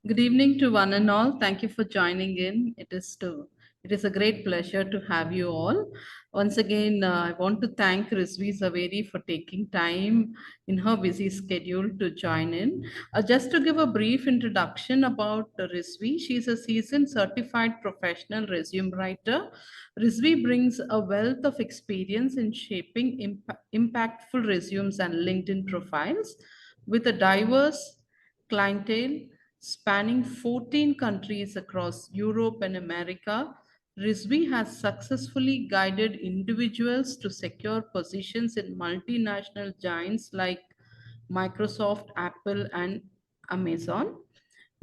Good evening to one and all. Thank you for joining in. It is a great pleasure to have you all. Once again, I want to thank Rizvi Zaveri for taking time in her busy schedule to join in. Just to give a brief introduction about Rizvi, she is a seasoned certified professional resume writer. Rizvi brings a wealth of experience in shaping impactful resumes and LinkedIn profiles with a diverse clientele spanning 14 countries across Europe and America. Rizvi has successfully guided individuals to secure positions in multinational giants like Microsoft, Apple, and Amazon.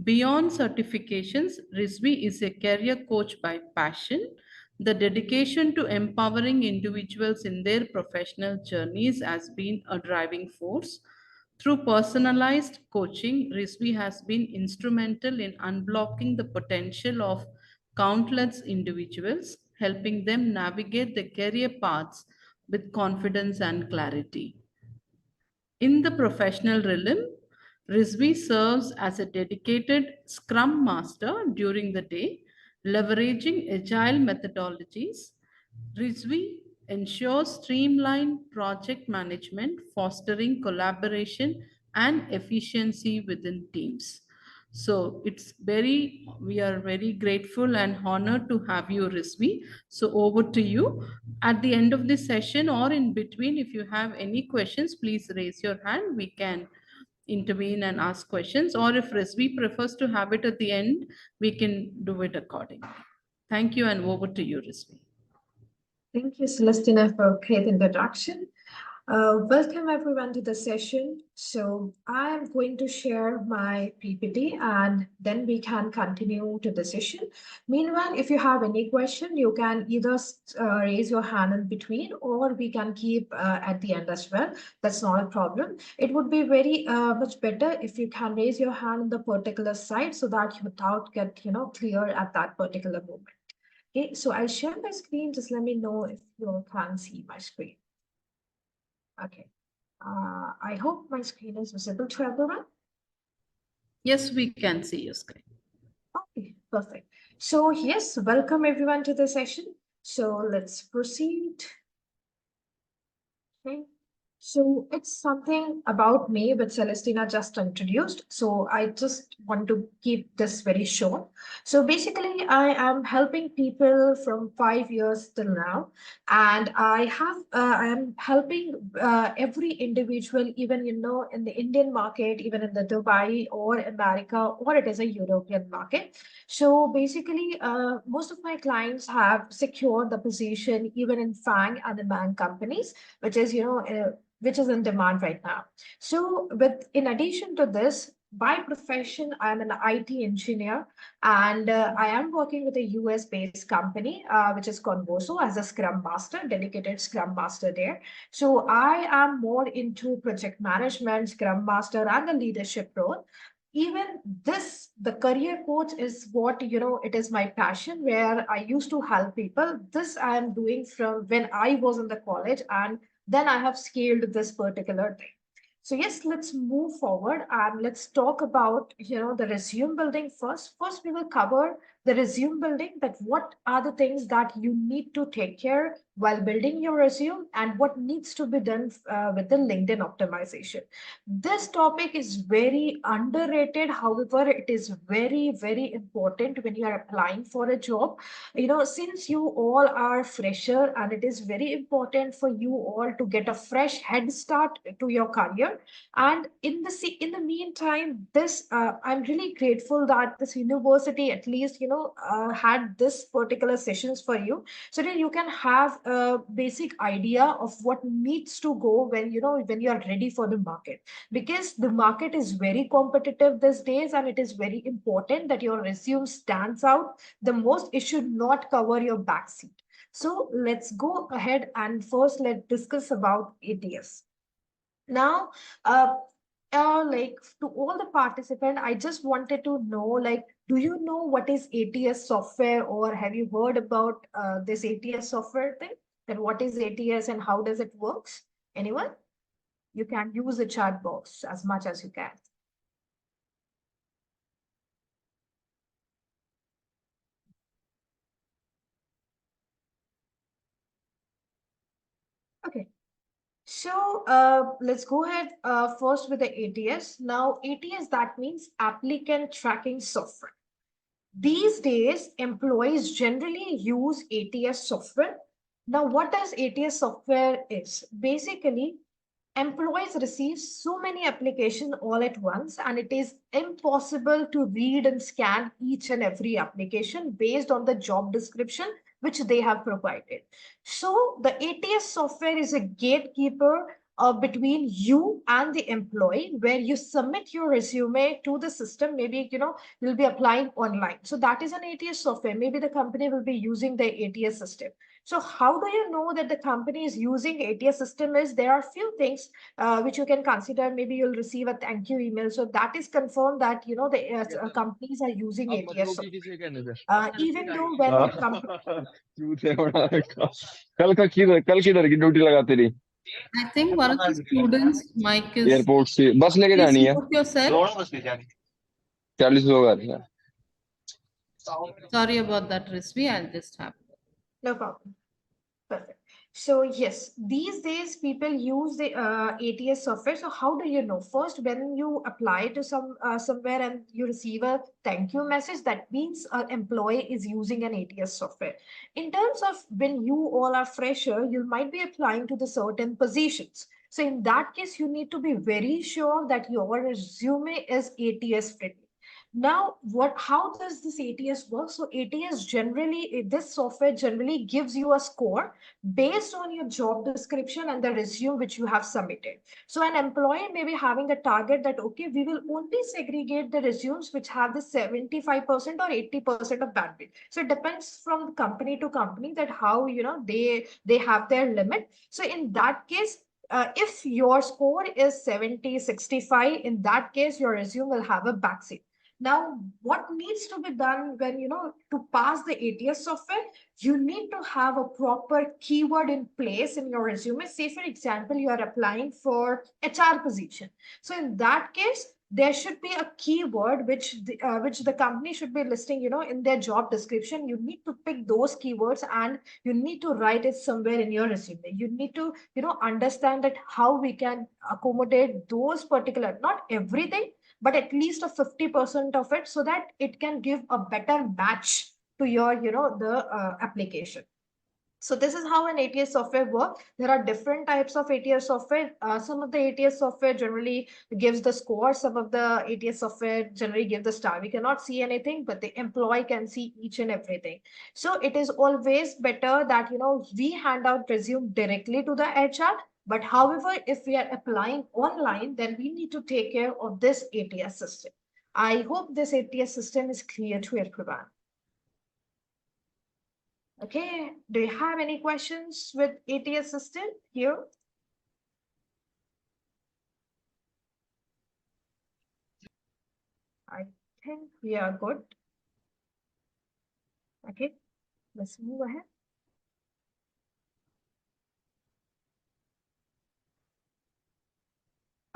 Beyond certifications, Rizvi is a career coach by passion. The dedication to empowering individuals in their professional journeys has been a driving force. Through personalized coaching, Rizvi has been instrumental in unblocking the potential of countless individuals, helping them navigate their career paths with confidence and clarity. In the professional realm, Rizvi serves as a dedicated Scrum Master during the day, leveraging agile methodologies. Rizvi ensures streamlined project management, fostering collaboration and efficiency within teams. So we are very grateful and honored to have you, Rizvi. So over to you. At the end of this session or in between, if you have any questions, please raise your hand. We can intervene and ask questions. Or if Rizvi prefers to have it at the end, we can do it accordingly. Thank you, and over to you, Rizvi. Thank you, Celestina, for a great introduction. Welcome everyone to the session. So I am going to share my PPT and then we can continue to the session. Meanwhile, if you have any question, you can either raise your hand in between or we can keep at the end as well. That's not a problem. It would be very much better if you can raise your hand on the particular side so that your doubt get clear at that particular moment. Okay, so I'll share my screen. Just let me know if you all can see my screen. Okay. I hope my screen is visible to everyone. Yes, we can see your screen. Okay, perfect. So yes, welcome everyone to the session. So let's proceed. Okay. So it's something about me which Celestina just introduced. So I just want to keep this very short. So basically, I am helping people from 5 years till now, and I am helping every individual, even in the Indian market, even in the Dubai or America, or it is a European market. So basically, most of my clients have secured the position even in FANG and the MANG companies, which is which is in demand right now. So with in addition to this, by profession, I'm an IT engineer, and I am working with a US-based company, which is Convoso, as a Scrum Master, dedicated Scrum Master there. So I am more into project management, Scrum Master, and the leadership role. Even this, the career coach is what, it is my passion where I used to help people. This I am doing from when I was in the college, and then I have scaled this particular thing. So yes, let's move forward and let's talk about, the resume building first. First, we will cover the resume building, that what are the things that you need to take care while building your resume and what needs to be done with the LinkedIn optimization. This topic is very underrated. However, it is very, very important when you are applying for a job. Since you all are fresher, and it is very important for you all to get a fresh head start to your career. And in the meantime, this I'm really grateful that this university at least had this particular sessions for you, so that you can have a basic idea of what needs to go when you are ready for the market, because the market is very competitive these days, and it is very important that your resume stands out the most. It should not cover your backseat. So let's go ahead and first let's discuss about ATS. Now, like, to all the participants, I just wanted to know, like, do you know what is ATS software, or have you heard about this ATS software thing? That what is ATS and how does it works? Anyone? You can use the chat box as much as you can. Okay. So let's go ahead first with the ATS. Now, ATS, that means applicant tracking software. These days, employees generally use ATS software. Now, what does ATS software is? Basically, employees receive so many applications all at once, and it is impossible to read and scan each and every application based on the job description which they have provided. So the ATS software is a gatekeeper between you and the employee, where you submit your resume to the system. Maybe you'll be applying online, so that is an ATS software. Maybe the company will be using the ATS system. So how do you know that the company is using ATS system? Is there are few things which you can consider. Maybe you'll receive a thank you email, so that is confirmed that the companies are using ATS software. Even though when company, झूठ है बड़ा का। कल किधर की duty लगाते रही I think one of the students' mic is. Airport से बस लेके Please जानी है mute yourself. 40 लोग आ रहे हैं Sorry about that, Rizvi. I'll just have. no problem. Perfect. So yes, these days people use the ATS software. So how do you know? First, when you apply to somewhere and you receive a thank you message, that means an employee is using an ATS software. In terms of when you all are fresher, you might be applying to the certain positions. So in that case, you need to be very sure that your resume is ATS friendly. Now, how does this ATS work? So ATS generally, this software generally gives you a score based on your job description and the resume which you have submitted. So an employee may be having a target that, okay, we will only segregate the resumes which have the 75% or 80% of bandwidth. So it depends from company to company that how, they have their limit. So in that case, if your score is 70, 65, in that case, your resume will have a backseat. Now, what needs to be done when, to pass the ATS software, you need to have a proper keyword in place in your resume. Say, for example, you are applying for HR position. So in that case, there should be a keyword which the company should be listing, in their job description. You need to pick those keywords and you need to write it somewhere in your resume. You need to, understand that how we can accommodate those particular, not everything, but at least a 50% of it, so that it can give a better match to your the application. So this is how an ATS software works. There are different types of ATS software. Some of the ATS software generally gives the score. Some of the ATS software generally give the star. We cannot see anything, but the employee can see each and everything. So it is always better that we hand out resume directly to the HR. But however, if we are applying online, then we need to take care of this ATS system. I hope this ATS system is clear to everyone. Okay, do you have any questions with ATS system here? I think we are good. Okay, let's move ahead.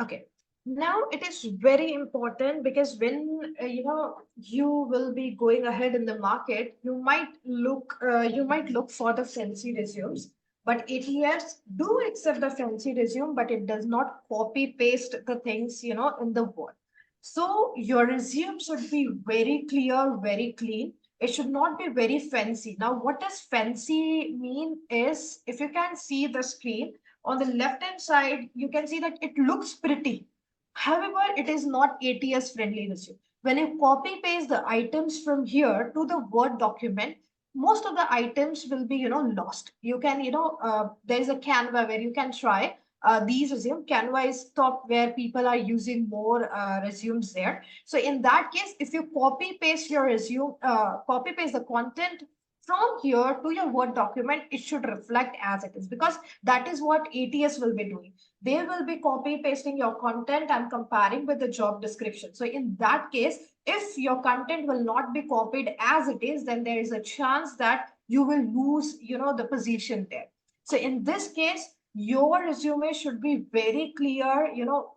Okay, now it is very important because when you will be going ahead in the market, you might look for the fancy resumes. But ATS do accept the fancy resume, but it does not copy paste the things in the word. So your resume should be very clear, very clean. It should not be very fancy. Now, what does fancy mean is, if you can see the screen, on the left hand side, you can see that it looks pretty. However, it is not ATS friendly resume. When you copy paste the items from here to the Word document, most of the items will be, lost. You can, there is a Canva where you can try these resume. Canva is top where people are using more resumes there. So in that case, if you copy paste your resume, copy paste the content from here to your Word document, it should reflect as it is, because that is what ATS will be doing. They will be copy pasting your content and comparing with the job description. So in that case, if your content will not be copied as it is, then there is a chance that you will lose, the position there. So in this case, your resume should be very clear. You'll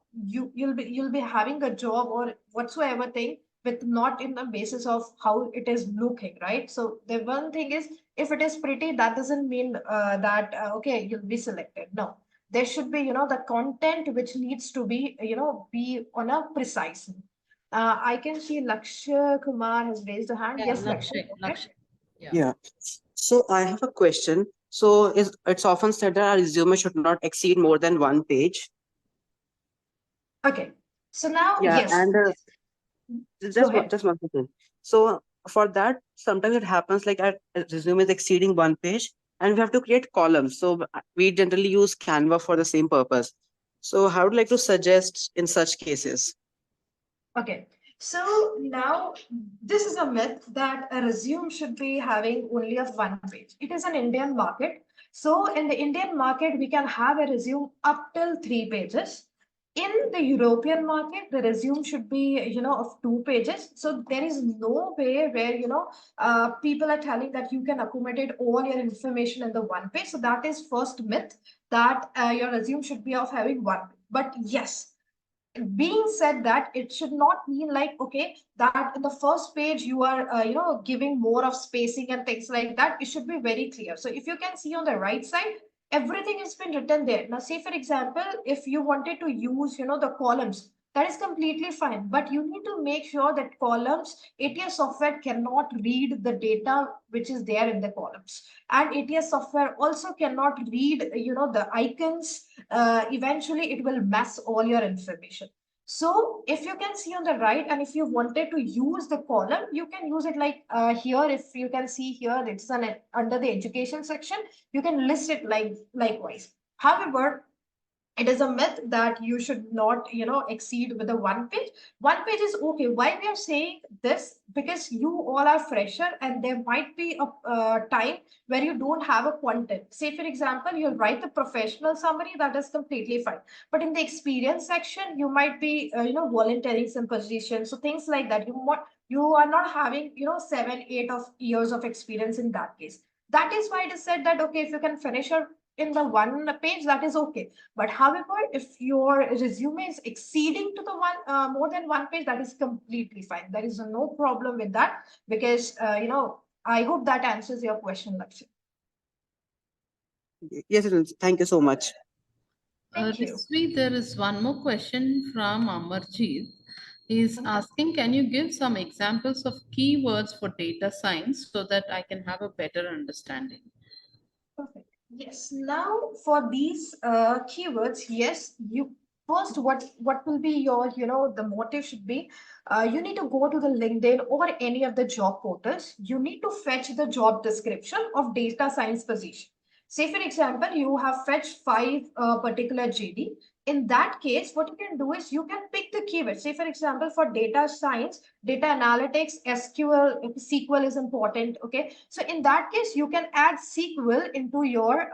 be having a job or whatsoever thing. with not in the basis of how it is looking, right? So the one thing is, if it is pretty, that doesn't mean that okay, you'll be selected. No, there should be, the content which needs to be, be on a precise. I can see Lakshya Kumar has raised a hand. Yeah, Yes, Lakshya. Lakshay, Okay. Lakshay. Yeah. Yeah. So I have a question. So it's often said that our resume should not exceed more than one page. Okay. So now, Yeah, yes. and Go ahead. just one second. So for that, sometimes it happens like our resume is exceeding one page, and we have to create columns. So we generally use Canva for the same purpose. So how would you like to suggest in such cases? Okay. So now this is a myth that a resume should be having only of one page. It is an Indian market. So in the Indian market, we can have a resume up till 3 pages. In the European market, the resume should be, of 2 pages. So there is no way where, people are telling that you can accommodate all your information in the one page. So that is first myth, that your resume should be of having one page. But yes, being said that, it should not mean like, okay, that in the first page you are giving more of spacing and things like that. It should be very clear. So if you can see on the right side, everything has been written there. Now say for example, if you wanted to use, the columns, that is completely fine, but you need to make sure that columns, ATS software cannot read the data which is there in the columns, and ATS software also cannot read, the icons. Eventually it will mess all your information. So if you can see on the right, and if you wanted to use the column, you can use it like here. If you can see here, it's under the education section, you can list it like likewise. However, it is a myth that you should not, exceed with the one page. One page is okay. Why we are saying this? Because you all are fresher, and there might be a time where you don't have a content. Say for example, you write the professional summary, that is completely fine, but in the experience section you might be volunteering some position, so things like that. You are not having, 7 8 of years of experience in that case. That is why it is said that okay, if you can finish your in the one page, that is okay. But however, if your resume is exceeding to the one more than one page, that is completely fine. There is no problem with that, because I hope that answers your question, Lakshya. Yes, it is. Thank you so much. Thank you. Risvi, there is one more question from Amarjeet. He's asking, can you give some examples of keywords for data science so that I can have a better understanding? Perfect. Yes. Now for these keywords, yes, you first, what will be your, the motive should be, you need to go to the LinkedIn or any of the job portals. You need to fetch the job description of data science position. Say for example, you have fetched five particular JD. In that case, what you can do is you can pick the keywords. Say for example, for data science, data analytics, SQL, SQL is important. Okay, so in that case, you can add SQL into your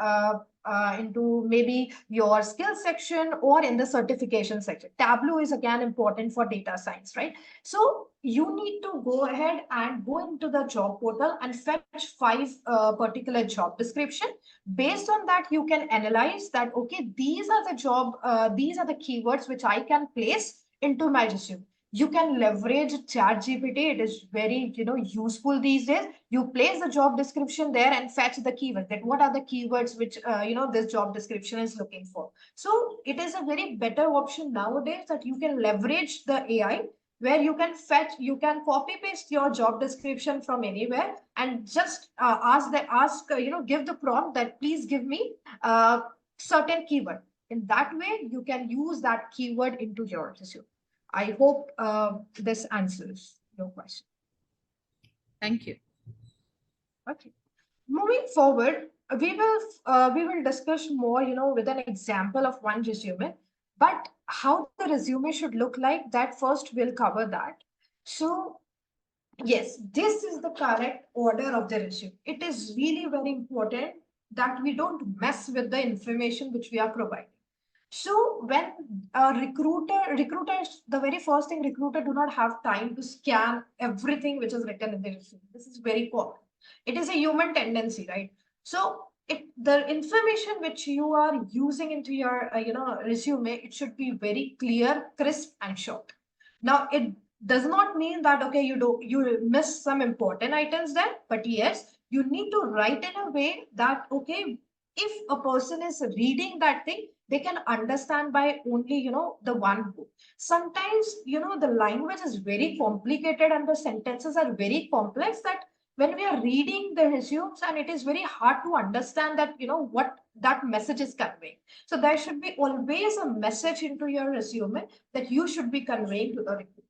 into maybe your skill section or in the certification section. Tableau is again important for data science, right? So you need to go ahead and go into the job portal and fetch five particular job description. Based on that, you can analyze that okay, these are the keywords which I can place into my resume. You can leverage chat gpt. It is very useful these days. You place the job description there and fetch the keywords, that what are the keywords which this job description is looking for. So it is a very better option nowadays, that you can leverage the AI, where you can copy paste your job description from anywhere, and just give the prompt that please give me certain keyword. In that way, you can use that keyword into your resume. I hope this answers your question. Thank you. Okay. Moving forward, we will discuss more, with an example of one resume. But how the resume should look like, that first we'll cover that. So yes, this is the correct order of the resume. It is really very important that we don't mess with the information which we are providing. So when a recruiters, the very first thing, recruiter do not have time to scan everything which is written in the resume. This is very common. It is a human tendency, right? So the information which you are using into your resume, it should be very clear, crisp, and short. Now, Does not mean that, okay, you miss some important items there, but yes, you need to write in a way that, okay, if a person is reading that thing, they can understand by only, the one book. Sometimes, the language is very complicated and the sentences are very complex, that when we are reading the resumes, and it is very hard to understand that, what that message is conveying. So there should be always a message into your resume that you should be conveying to the recruiter.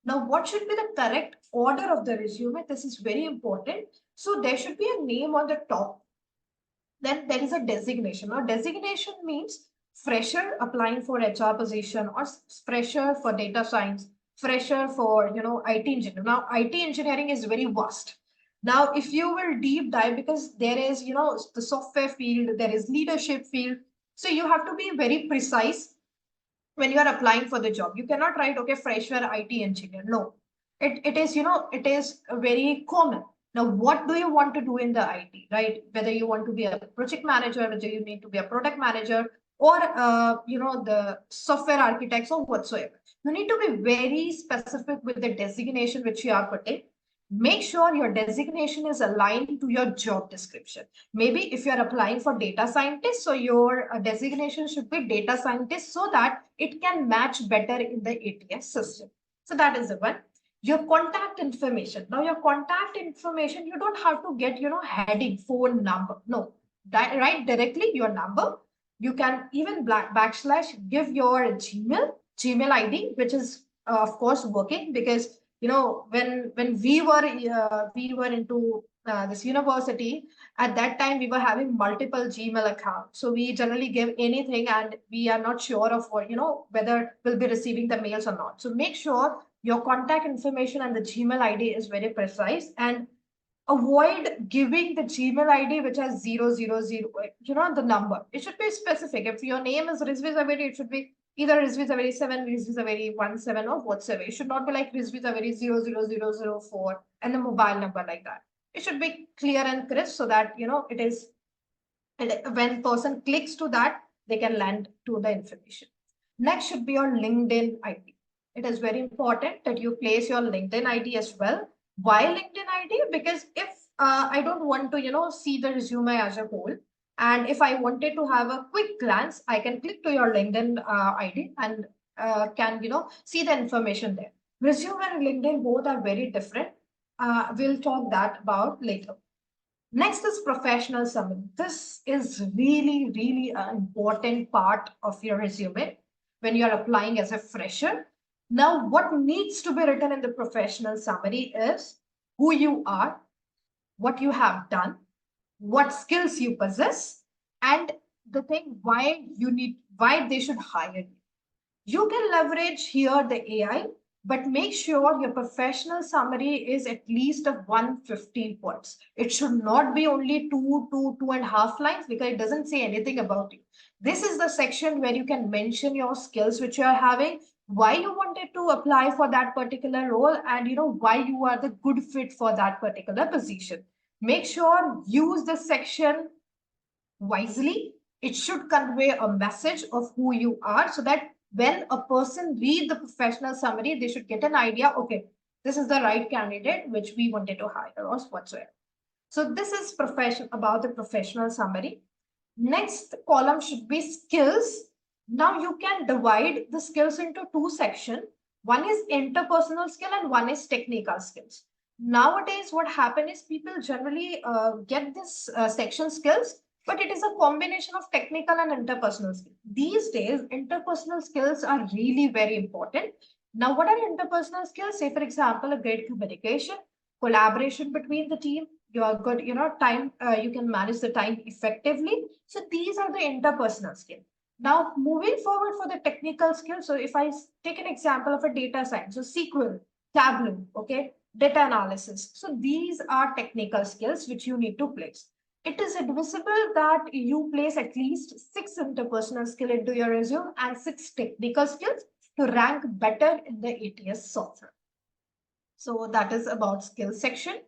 Now, what should be the correct order of the resume? This is very important. So there should be a name on the top. Then there is a designation. Now, designation means fresher applying for HR position, or fresher for data science, fresher for, IT engineer. Now, IT engineering is very vast. Now, if you will deep dive, because there is, the software field, there is leadership field. So you have to be very precise when you are applying for the job. You cannot write, okay, fresher IT engineer. No, it is, it is very common. Now, what do you want to do in the IT, right? Whether you want to be a project manager, whether you need to be a product manager, or, the software architects or whatsoever. You need to be very specific with the designation which you are putting. Make sure your designation is aligned to your job description. Maybe if you're applying for data scientist, so your designation should be data scientist, so that it can match better in the ATS system. So that is the one. Your contact information. Now, your contact information, you don't have to get, heading, phone number. No, write directly your number. You can even backslash give your Gmail ID, which is of course working, because when we were into this university, at that time we were having multiple Gmail accounts, so we generally give anything, and we are not sure of what, whether we'll be receiving the mails or not. So make sure your contact information and the Gmail ID is very precise, and avoid giving the Gmail ID which has 000, the number. It should be specific. If your name is Rizvi Zaveri, it should be either Rizvi Zaveri 7, Rizvi Zaveri 17, or whatsoever. It should not be like Rizvi Zaveri 00004 and the mobile number like that. It should be clear and crisp, so that, it is, when person clicks to that, they can land to the information. Next should be your LinkedIn ID. It is very important that you place your LinkedIn ID as well. Why LinkedIn ID? Because if I don't want to, see the resume as a whole, and if I wanted to have a quick glance, I can click to your LinkedIn ID and can, see the information there. Resume and LinkedIn both are very different. We'll talk that about later. Next is professional summary. This is really, really an important part of your resume when you're applying as a fresher. Now, what needs to be written in the professional summary is who you are, what you have done, what skills you possess, and the thing why they should hire you. You can leverage here the AI, but make sure your professional summary is at least of 115 words. It should not be only 2.5 lines, because it doesn't say anything about you. This is the section where you can mention your skills which you are having, why you wanted to apply for that particular role, and why you are the good fit for that particular position. Make sure use this section wisely. It should convey a message of who you are, so that when a person read the professional summary, they should get an idea, okay, this is the right candidate which we wanted to hire, or whatsoever. So this is about the professional summary. Next column should be skills. Now you can divide the skills into two sections. One is interpersonal skill and one is technical skills. Nowadays, what happens is people generally get this section skills, but it is a combination of technical and interpersonal skills. These days, interpersonal skills are really very important. Now, what are interpersonal skills? Say, for example, a great communication, collaboration between the team, you are good, time, you can manage the time effectively. So these are the interpersonal skills. Now, moving forward for the technical skills. So if I take an example of a data science, so SQL, Tableau, okay, data analysis. So these are technical skills which you need to place. It is advisable that you place at least 6 interpersonal skill into your resume and 6 technical skills to rank better in the ATS software. So that is about skills section.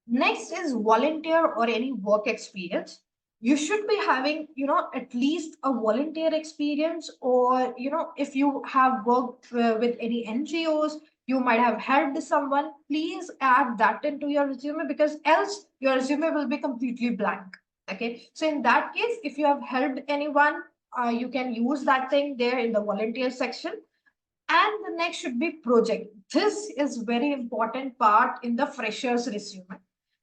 Next is volunteer or any work experience. You should be having, at least a volunteer experience, or, if you have worked with any NGOs, you might have helped someone, please add that into your resume, because else your resume will be completely blank. Okay, so in that case, if you have helped anyone, you can use that thing there in the volunteer section. And the next should be project. This is very important part in the freshers resume,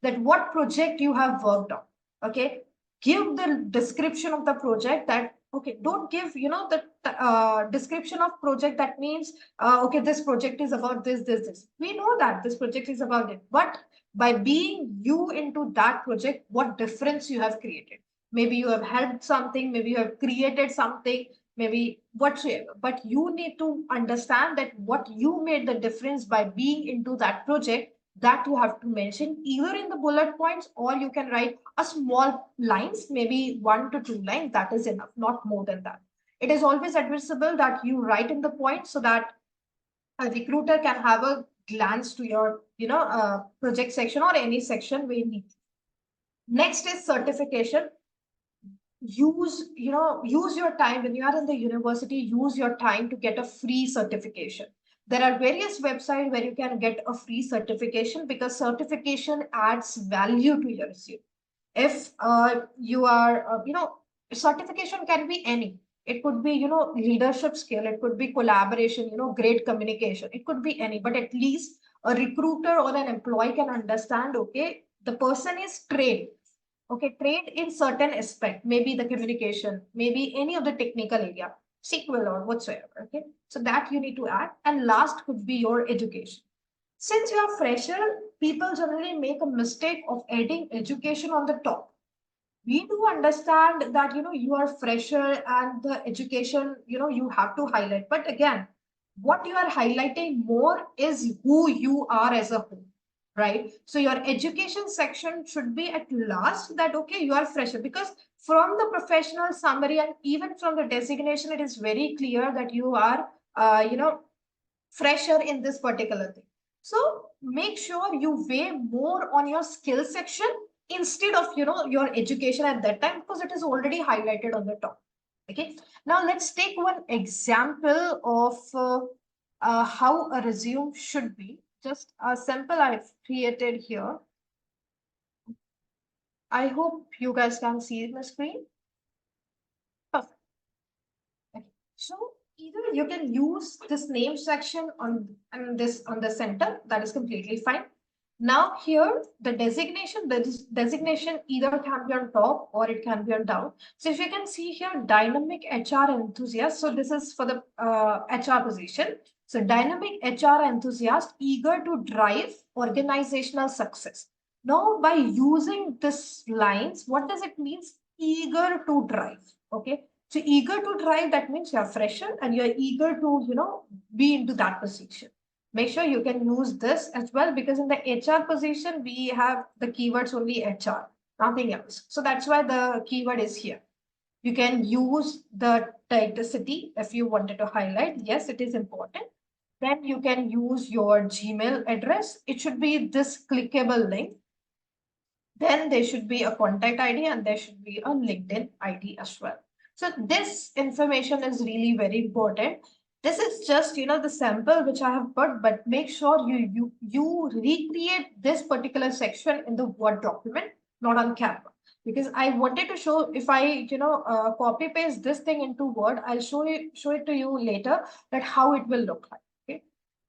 that what project you have worked on. Okay, give the description of the project. That, okay, don't give, the description of project that means, okay, this project is about this. We know that this project is about it, but by being you into that project, what difference you have created. Maybe you have helped something, maybe you have created something, maybe whatsoever, but you need to understand that what you made the difference by being into that project, that you have to mention either in the bullet points, or you can write a small lines, maybe 1 to 2 lines, that is enough, not more than that. It is always advisable that you write in the points so that a recruiter can have a glance to your project section or any section where you need. Next is certification. Use your time when you are in the university. Use your time to get a free certification. There are various websites where you can get a free certification, because certification adds value to your resume. If you are certification can be any. It could be leadership skill, it could be collaboration, great communication, it could be any, but at least a recruiter or an employee can understand, okay, the person is trained. Okay, trained in certain aspect, maybe the communication, maybe any of the technical area, SQL or whatsoever. Okay, so that you need to add. And last could be your education. Since you are fresher, people generally make a mistake of adding education on the top. We do understand that you are fresher and the education you have to highlight. But again, what you are highlighting more is who you are as a whole, right? So your education section should be at last, that okay, you are fresher, because from the professional summary and even from the designation, it is very clear that you are fresher in this particular thing. So make sure you weigh more on your skill section instead of your education at that time, because it is already highlighted on the top. Okay, now let's take one example of how a resume should be. Just a sample I've created here. I hope you guys can see the screen. Perfect. Okay. So either you can use this name section on the center, that is completely fine. Now here, the designation either can be on top or it can be on down. So if you can see here, dynamic HR enthusiast. So this is for the HR position. So dynamic HR enthusiast, eager to drive organizational success. Now by using this lines, what does it mean? Eager to drive. Okay. So eager to drive, that means you're fresher and you're eager to, be into that position. Make sure you can use this as well, because in the HR position, we have the keywords only HR, nothing else. So that's why the keyword is here. You can use the city if you wanted to highlight. Yes, it is important. Then you can use your Gmail address. It should be this clickable link. Then there should be a contact ID and there should be a LinkedIn ID as well. So this information is really very important. This is just, the sample which I have put, but make sure you recreate this particular section in the Word document, not on Canva. Because I wanted to show, if I, copy paste this thing into Word, I'll show it to you later that how it will look like.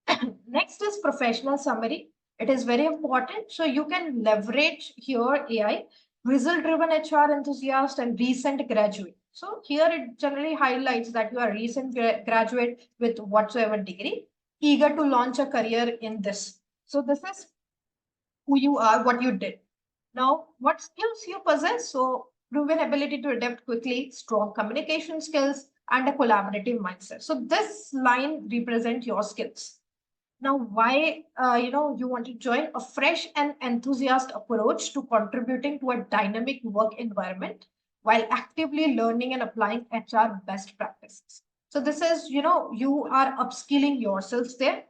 Okay. Next is professional summary. It is very important. So you can leverage here AI, result-driven HR enthusiast and recent graduate. So here it generally highlights that you are recent graduate with whatsoever degree, eager to launch a career in this. So this is who you are, what you did. Now, what skills you possess? So proven ability to adapt quickly, strong communication skills, and a collaborative mindset. So this line represents your skills. Now, why you want to join? A fresh and enthusiast approach to contributing to a dynamic work environment while actively learning and applying HR best practices. So this is, you are upskilling yourselves there.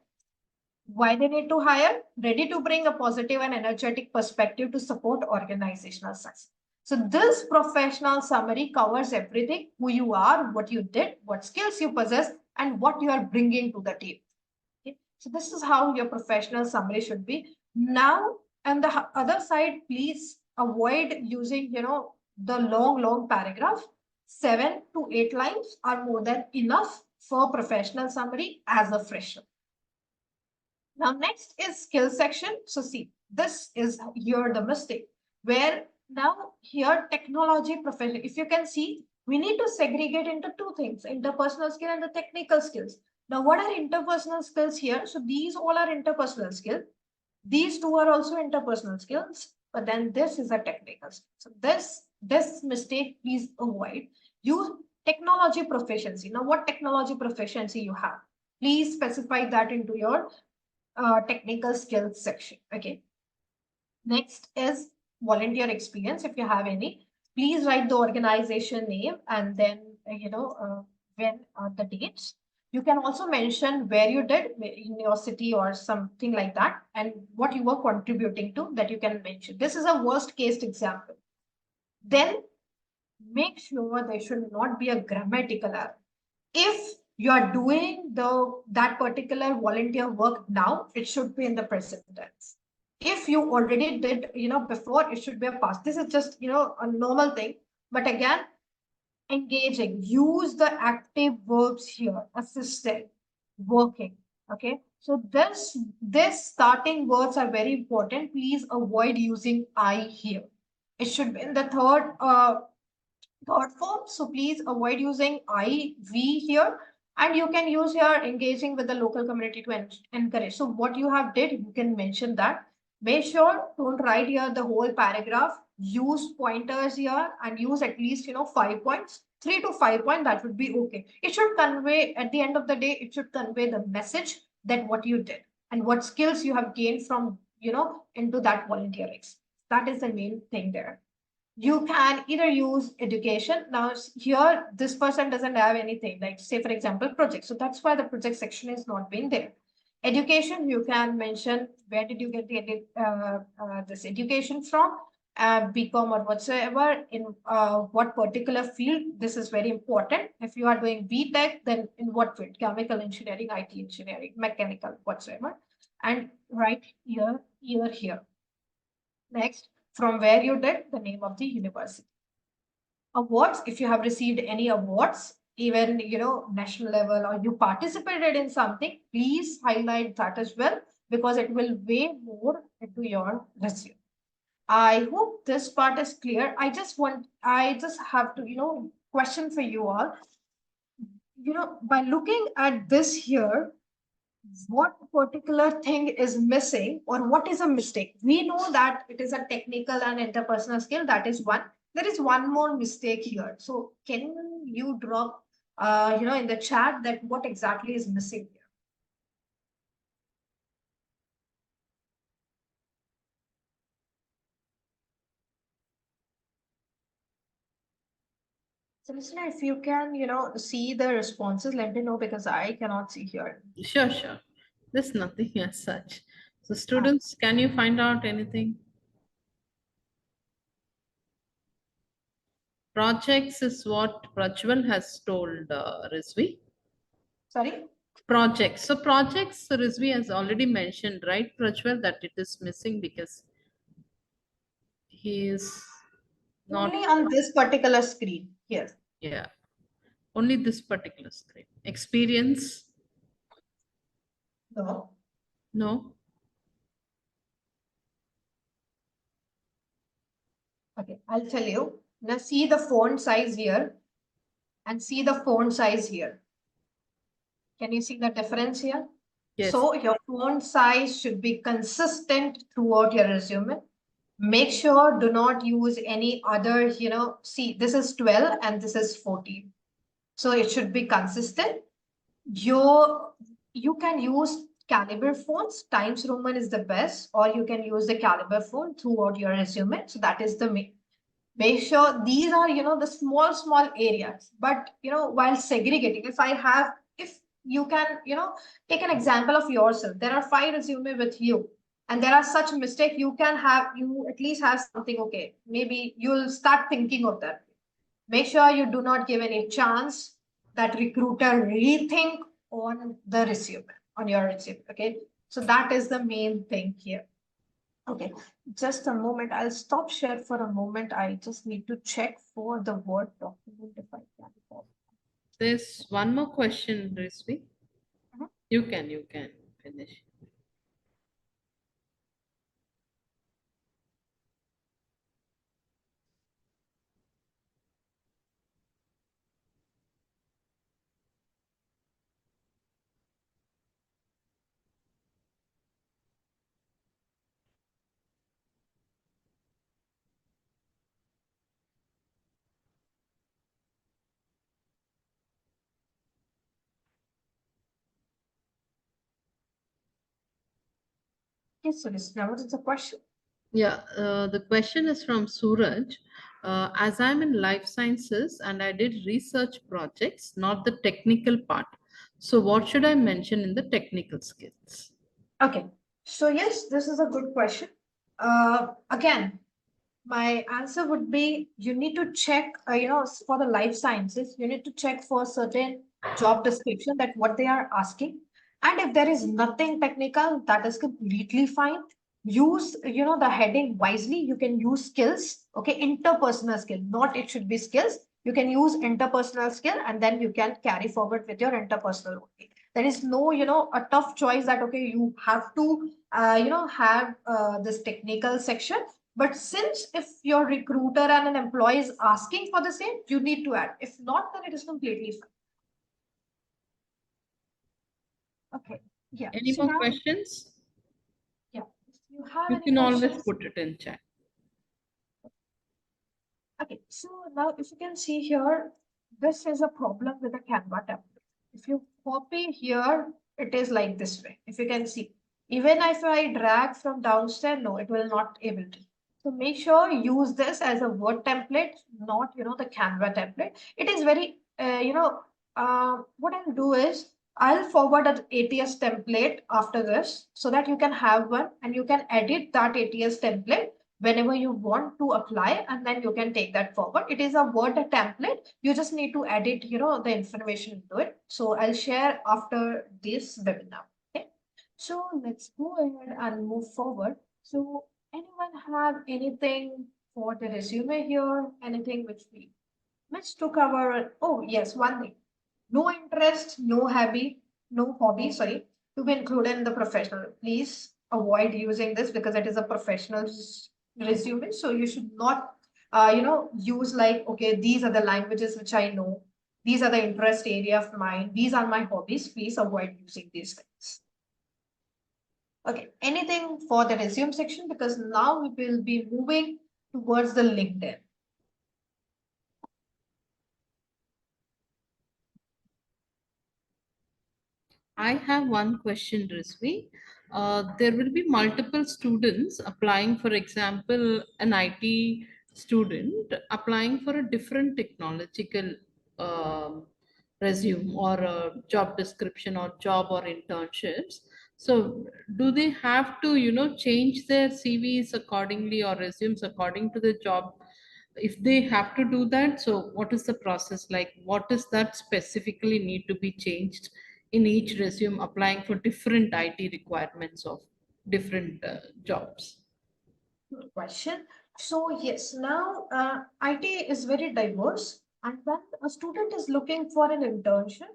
Why they need to hire? Ready to bring a positive and energetic perspective to support organizational success. So this professional summary covers everything: who you are, what you did, what skills you possess, and what you are bringing to the table. So this is how your professional summary should be. Now, on the other side, please avoid using, the long paragraph. 7 to 8 lines are more than enough for professional summary as a fresher. Now, next is skill section. So see, this is here the mistake where now here technology profession. If you can see, we need to segregate into two things, interpersonal skill and the technical skills. Now, what are interpersonal skills here? So these all are interpersonal skills. These two are also interpersonal skills, but then this is a technical skill. So this mistake, please avoid. Use technology proficiency. Now, what technology proficiency you have? Please specify that into your technical skills section. Okay. Next is volunteer experience. If you have any, please write the organization name and then, when the dates. You can also mention where you did in your city or something like that and what you were contributing to that you can mention. This is a worst case example. Then make sure there should not be a grammatical error. If you are doing that particular volunteer work now, it should be in the present tense. If you already did, before, it should be a past. This is just, a normal thing. But again, engaging, use the active verbs here, assisted, working. Okay. So this starting words are very important. Please avoid using I here. It should be in the third form. So please avoid using I, we here. And you can use here engaging with the local community to encourage. So what you have did, you can mention that. Make sure don't write here the whole paragraph. Use pointers here and use at least, 5 points, 3 to 5 points. That would be okay. It should convey at the end of the day, it should convey the message that what you did and what skills you have gained from, into that volunteering. That is the main thing there. You can either use education. Now here, this person doesn't have anything like say, for example, project. So that's why the project section is not being there. Education, you can mention where did you get the this education from, BCom or whatsoever, in what particular field. This is very important. If you are doing BTech, then in what field? Chemical engineering, IT engineering, mechanical, whatsoever. And right here. Next, from where you did, the name of the university. Awards, if you have received any awards, even, national level, or you participated in something, please highlight that as well, because it will weigh more into your resume. I hope this part is clear. I just have to, question for you all. By looking at this here, what particular thing is missing or what is a mistake? We know that it is a technical and interpersonal skill. That is one. There is one more mistake here. So can you drop, in the chat that what exactly is missing here? So listener, if you can, see the responses, let me know because I cannot see here. Sure, sure. There's nothing as such. So students, can you find out anything? Projects is what Prajwal has told Rizvi. Sorry? Projects. So projects, Rizvi has already mentioned, right, Prajwal, that it is missing because he is not Only on this particular screen here. Yeah, only this particular screen. Experience? No. No. Okay, I'll tell you. Now see the font size here and see the font size here. Can you see the difference here? Yes. So your font size should be consistent throughout your resume. Make sure do not use any other, see this is 12 and this is 14. So it should be consistent. You can use caliber fonts. Times Roman is the best, or you can use the caliber font throughout your resume. So that is the main. Make sure these are, the small areas, but, while segregating, if you can, take an example of yourself. There are 5 resume with you and there are such mistake, you at least have something. Okay, maybe you'll start thinking of that. Make sure you do not give any chance that recruiter rethink on the resume. on your resume. Okay, so that is the main thing here. Okay, just a moment. I'll stop share for a moment. I just need to check for the Word document if I can. There's one more question, Rizvi. Mhm. You can finish. Yes, so now what is the question? Yeah, the question is from Suraj. As I'm in life sciences and I did research projects, not the technical part. So, what should I mention in the technical skills? Okay, so yes, this is a good question. Again, my answer would be you need to check, for the life sciences, you need to check for certain job description that what they are asking. And if there is nothing technical, that is completely fine. Use, the heading wisely. You can use skills, okay, interpersonal skill, not it should be skills. You can use interpersonal skill and then you can carry forward with your interpersonal only. There is no, a tough choice that, okay, you have to, have this technical section, but since if your recruiter and an employee is asking for the same, you need to add. If not, then it is completely fine. Okay. Yeah. Any So more now, questions? yeah, if you have You any can always questions. put it in chat. Okay. So now if you can see here, this is a problem with the Canva template. If you copy here, it is like this way. If you can see, even if I drag from downstairs, no, it will not able to. So make sure use this as a Word template, not, the Canva template. It is very, what I'll do is I'll forward an ATS template after this so that you can have one and you can edit that ATS template whenever you want to apply, and then you can take that forward. It is a Word template. You just need to edit, the information into it. So I'll share after this webinar. Okay. So let's go ahead and move forward. So anyone have anything for the resume here? Anything which we missed to cover? Oh, yes, one thing. No interest, no hobby, sorry, to be included in the professional. Please avoid using this because it is a professional resume. So you should not, use like, okay, these are the languages which I know. These are the interest area of mine. These are my hobbies. Please avoid using these things. Okay, anything for the resume section because now we will be moving towards the LinkedIn. I have one question, Rizvi. There will be multiple students applying, for example, an IT student applying for a different technological resume or a job description or job or internships. So, do they have to, change their CVs accordingly or resumes according to the job? If they have to do that, so what is the process like? What is that specifically need to be changed in each resume applying for different IT requirements of different jobs? Good question. So yes, now IT is very diverse, and when a student is looking for an internship,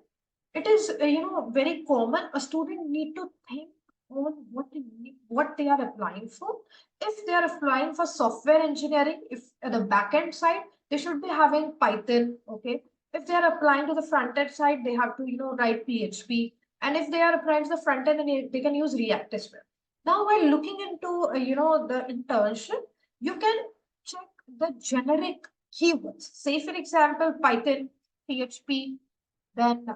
it is very common. A student need to think on what they are applying for. If they are applying for software engineering, if at the backend side, they should be having Python. Okay. If they are applying to the front end side, they have to write PHP. And if they are applying to the front end, then they can use React as well. Now, while looking into the internship, you can check the generic keywords. Say, for example, Python, PHP, then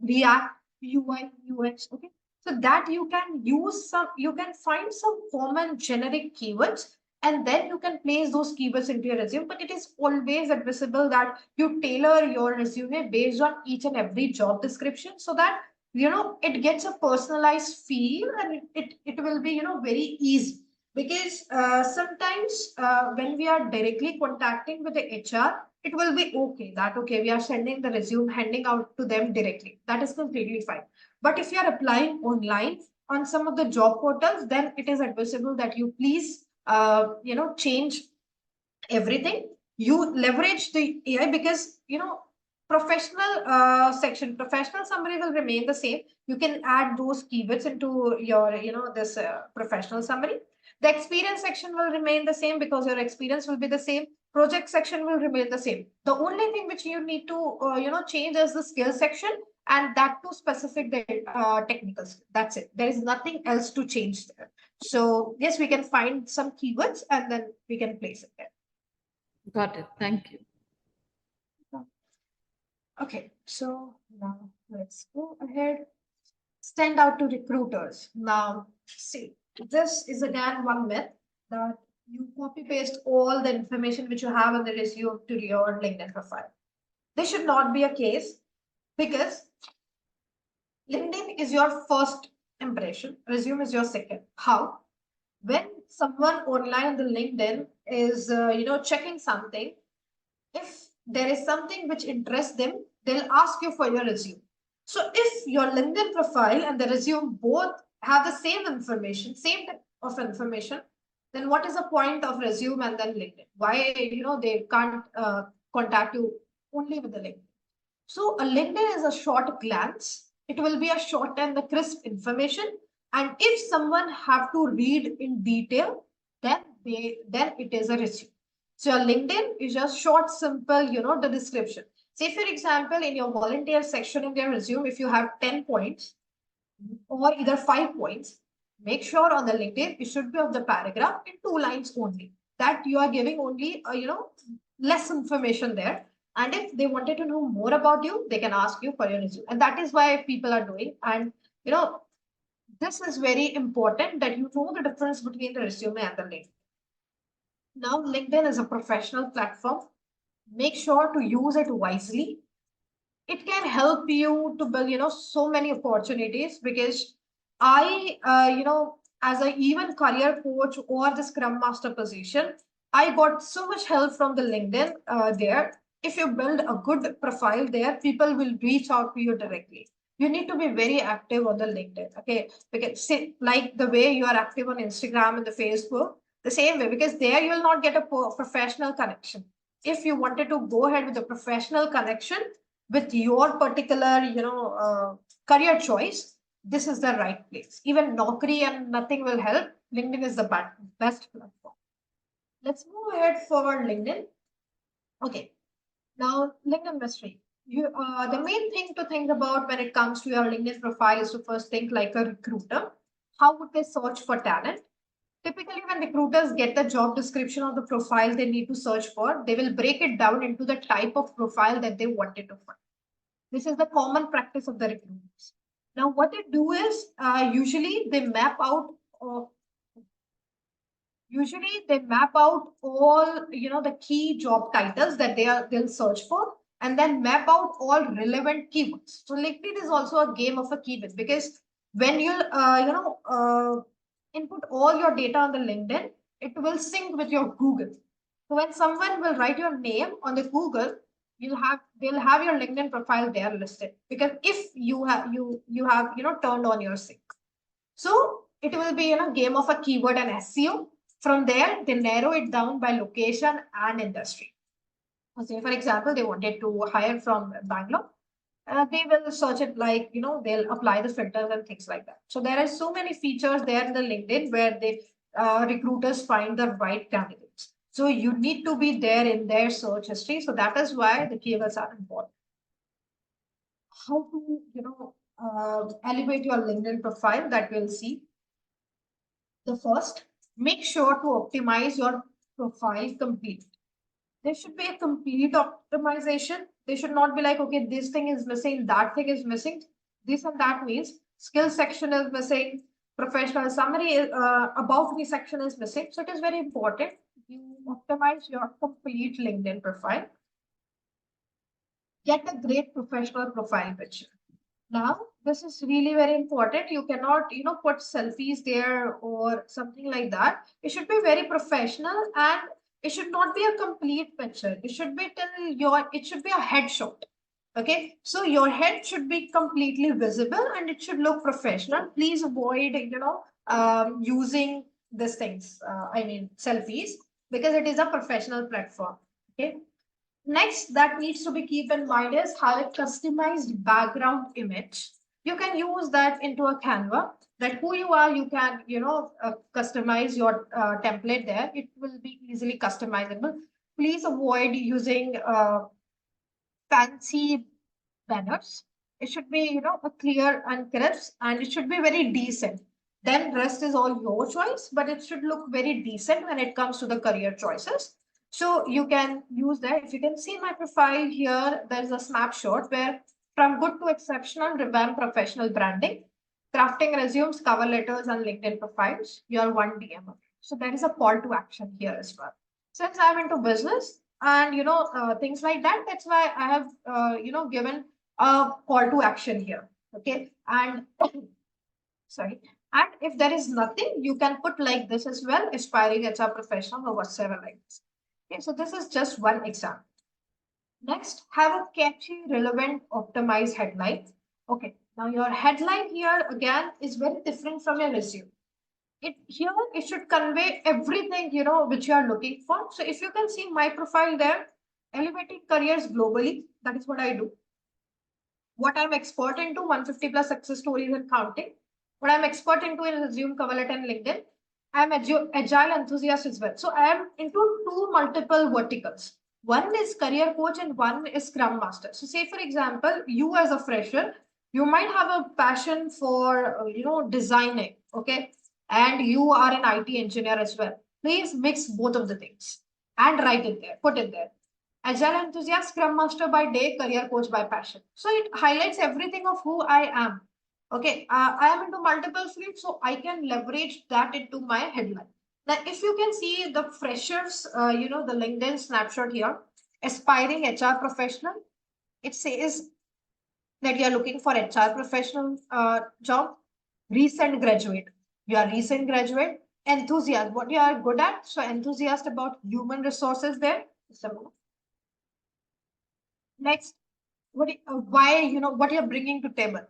React, UI, UX. Okay, so that you can use some, you can find some common generic keywords, and then you can place those keywords into your resume. But it is always advisable that you tailor your resume based on each and every job description, so that it gets a personalized feel, and it will be very easy. Because sometimes when we are directly contacting with the HR, it will be okay that okay, we are sending the resume, handing out to them directly. That is completely fine. But if you are applying online on some of the job portals, then it is advisable that you please, change everything. You leverage the AI because, professional summary will remain the same. You can add those keywords into your, this professional summary. The experience section will remain the same because your experience will be the same. Project section will remain the same. The only thing which you need to, change is the skill section, and that to specific the technical skill. That's it. There is nothing else to change there. So yes, we can find some keywords and then we can place it there. Got it. Thank you. Okay, so now let's go ahead. Stand out to recruiters. Now, see, this is again one myth that you copy paste all the information which you have in the resume to your LinkedIn profile. This should not be a case because LinkedIn is your first impression, resume is your second. How? When someone online on the LinkedIn is, checking something, if there is something which interests them, they'll ask you for your resume. So if your LinkedIn profile and the resume both have the same information, same type of information, then what is the point of resume and then LinkedIn? Why, they can't contact you only with the LinkedIn? So a LinkedIn is a short glance. It will be a short and the crisp information. And if someone have to read in detail, then it is a resume. So your LinkedIn is just short, simple, the description. Say, for example, in your volunteer section in your resume, if you have 10 points or either 5 points, make sure on the LinkedIn, it should be of the paragraph in 2 lines only. That you are giving only, less information there. And if they wanted to know more about you, they can ask you for your resume. And that is why people are doing. And, this is very important that you know the difference between the resume and the LinkedIn. Now, LinkedIn is a professional platform. Make sure to use it wisely. It can help you to build, so many opportunities because I, as a even career coach or the Scrum Master position, I got so much help from the LinkedIn there. If you build a good profile there, people will reach out to you directly. You need to be very active on the LinkedIn, okay? Because like the way you are active on Instagram and the Facebook, the same way, because there you will not get a professional connection. If you wanted to go ahead with a professional connection with your particular, career choice, this is the right place. Even Naukri and nothing will help. LinkedIn is the best platform. Let's move ahead for LinkedIn. Okay, now LinkedIn mystery. The main thing to think about when it comes to your LinkedIn profile is to first think like a recruiter. How would they search for talent? Typically, when recruiters get the job description of the profile they need to search for, they will break it down into the type of profile that they wanted to find. This is the common practice of the recruiters. Now, what they do is usually they map out all the key job titles that they'll search for, and then map out all relevant keywords. So LinkedIn is also a game of a keywords because when you input all your data on the LinkedIn, it will sync with your Google. So when someone will write your name on the Google, they'll have your LinkedIn profile there listed because if you have turned on your sync. So it will be game of a keyword and SEO. From there, they narrow it down by location and industry. Say, for example, they wanted to hire from Bangalore. They will search it like, they'll apply the filters and things like that. So there are so many features there in the LinkedIn where they recruiters find the right candidates. So you need to be there in their search history. So that is why the keywords are important. How to, elevate your LinkedIn profile, that we'll see. The first, make sure to optimize your profile completely. There should be a complete optimization. They should not be like, okay, this thing is missing, that thing is missing. This and that means skill section is missing, professional summary is, about me section is missing. So it is very important you optimize your complete LinkedIn profile. Get a great professional profile picture. Now, this is really very important. You cannot, put selfies there or something like that. It should be very professional and it should not be a complete picture. It should be a headshot. Okay, so your head should be completely visible and it should look professional. Please avoid, using these things, selfies, because it is a professional platform. Okay. Next, that needs to be keep in mind is have a customized background image. You can use that into a Canva. That who you are, you can customize your template there. It will be easily customizable. Please avoid using fancy banners. It should be, a clear and crisp, and it should be very decent. Then rest is all your choice, but it should look very decent when it comes to the career choices. So you can use that. If you can see my profile here, there's a snapshot where from good to exceptional, revamp professional branding, crafting resumes, cover letters, and LinkedIn profiles. You're one DM. So there is a call to action here as well. Since I'm into business and things like that, that's why I have given a call to action here. Okay, and sorry, and if there is nothing, you can put like this as well, aspiring HR professional or whatsoever like this. Okay, so this is just one example. Next, have a catchy, relevant, optimized headline. Okay, now your headline here again is very different from your resume. It should convey everything which you are looking for. So if you can see my profile there, elevating careers globally, that is what I do. What I'm expert into, 150 plus success stories and counting. What I'm expert into in resume, cover letter, and LinkedIn. I'm agile enthusiast as well. So I am into two multiple verticals. One is career coach and one is scrum master. So say for example, you as a fresher, you might have a passion for designing, okay, and you are an IT engineer as well. Please mix both of the things and write it there, put it there. Agile enthusiast, scrum master by day, career coach by passion. So it highlights everything of who I am. Okay, I am into multiple fields, so I can leverage that into my headline. Now, if you can see the freshers, the LinkedIn snapshot here, aspiring HR professional, it says that you are looking for HR professional job, recent graduate. You are recent graduate, enthusiast, what you are good at. So enthusiast about human resources there. Next, why, what you're bringing to table,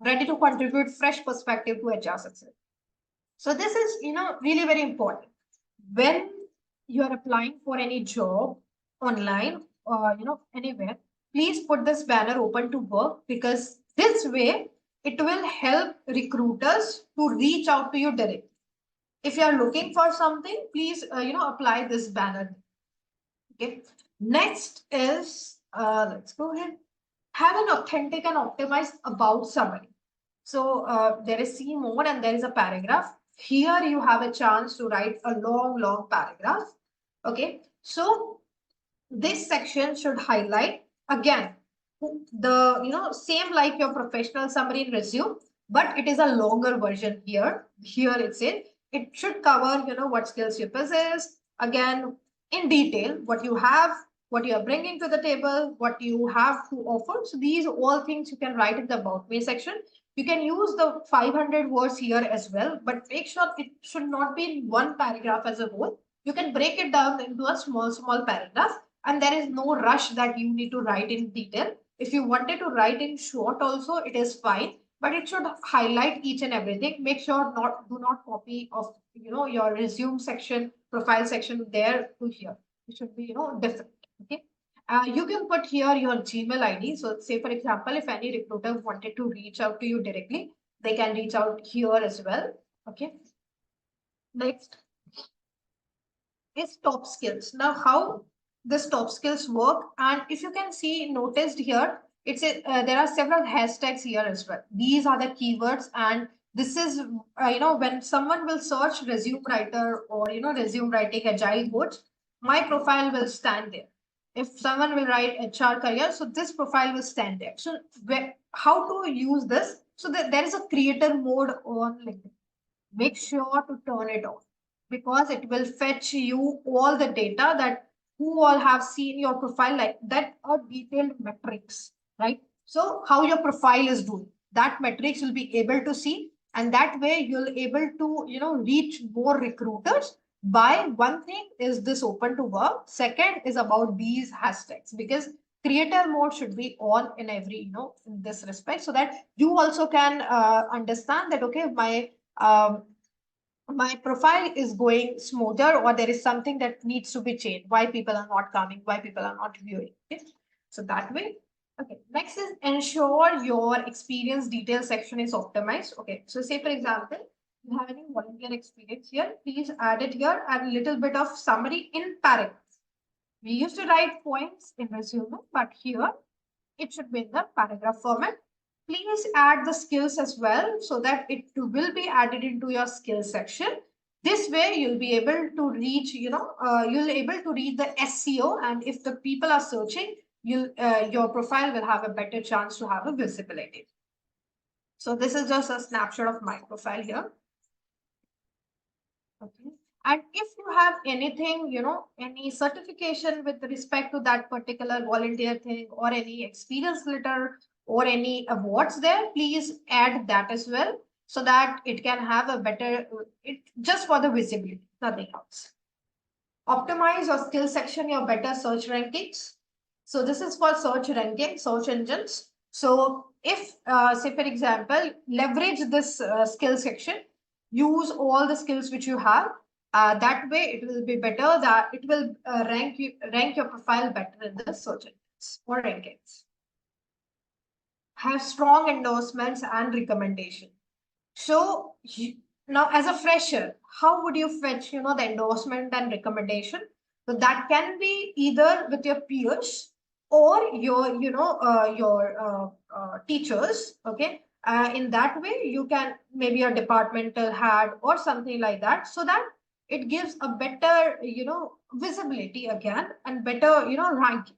ready to contribute fresh perspective to HR success. So this is, really very important. When you are applying for any job online or, anywhere, please put this banner open to work, because this way it will help recruiters to reach out to you directly. If you are looking for something, please, apply this banner. Okay. Next is, let's go ahead. Have an authentic and optimized about summary. So there is see more and there is a paragraph. Here you have a chance to write a long paragraph. Okay. So this section should highlight again the same like your professional summary and resume, but it is a longer version here. Here it's it should cover what skills you possess, again in detail, what you have, what you are bringing to the table, what you have to offer. So these all things you can write in the about me section. You can use the 500 words here as well, but make sure it should not be in one paragraph as a whole. You can break it down into a small paragraph, and there is no rush that you need to write in detail. If you wanted to write in short also, it is fine, but it should highlight each and everything. Make sure do not copy of your resume section, profile section there to here. It should be different. Okay. You can put here your Gmail ID. So say for example, if any recruiter wanted to reach out to you directly, they can reach out here as well. Okay. Next is top skills. Now, how this top skills work, and if you can see noticed here, it's there are several hashtags here as well. These are the keywords, and this is when someone will search resume writer or resume writing agile coach, my profile will stand there. If someone will write HR career, so this profile will stand there. So how to use this? So there is a creator mode on LinkedIn. Make sure to turn it on, because it will fetch you all the data that who all have seen your profile, like that are detailed metrics, right? So how your profile is doing, that metrics will be able to see, and that way you'll able to reach more recruiters. By one thing is this open to work, second is about these hashtags, because Creator mode should be on in every, in this respect, so that you also can understand that, okay, my profile is going smoother, or there is something that needs to be changed, why people are not coming, why people are not viewing. Okay? So that way. Okay, next is ensure your experience detail section is optimized. Okay, so say for example, you have any volunteer experience here, please add it here and a little bit of summary in paragraphs. We used to write points in resume, but here it should be in the paragraph format. Please add the skills as well, so that it will be added into your skills section. This way you'll be able to reach, you'll able to read the SEO, and if the people are searching, your profile will have a better chance to have a visibility. So this is just a snapshot of my profile here. Okay. And if you have anything, any certification with respect to that particular volunteer thing, or any experience letter or any awards there, please add that as well, so that it can have a better, just for the visibility, nothing else. Optimize your skill section, your better search rankings. So this is for search ranking, search engines. So if, say for example, leverage this skill section, use all the skills which you have. That way it will be better, that it will rank your profile better in the search engines or rankings. Have strong endorsements and recommendation. So now as a fresher, how would you fetch, the endorsement and recommendation? So that can be either with your peers or your, teachers. Okay. In that way, you can maybe a departmental head or something like that, so that it gives a better, visibility again, and better, ranking.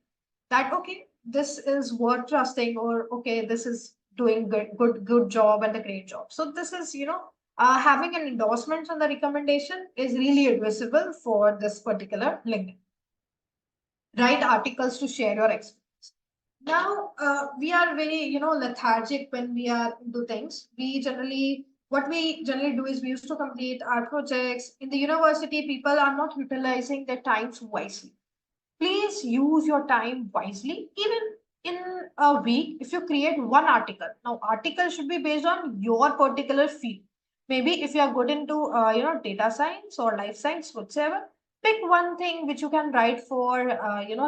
That, okay, this is worth trusting, or okay, this is doing good job and a great job. So this is, having an endorsement on the recommendation is really advisable for this particular LinkedIn. Write articles to share your experience. Now, we are very, lethargic when we are into things. What we generally do is we used to complete our projects. In the university, people are not utilizing their times wisely. Please use your time wisely. Even in a week, if you create one article, now article should be based on your particular field. Maybe if you are good into, data science or life science, whatsoever, pick one thing which you can write for,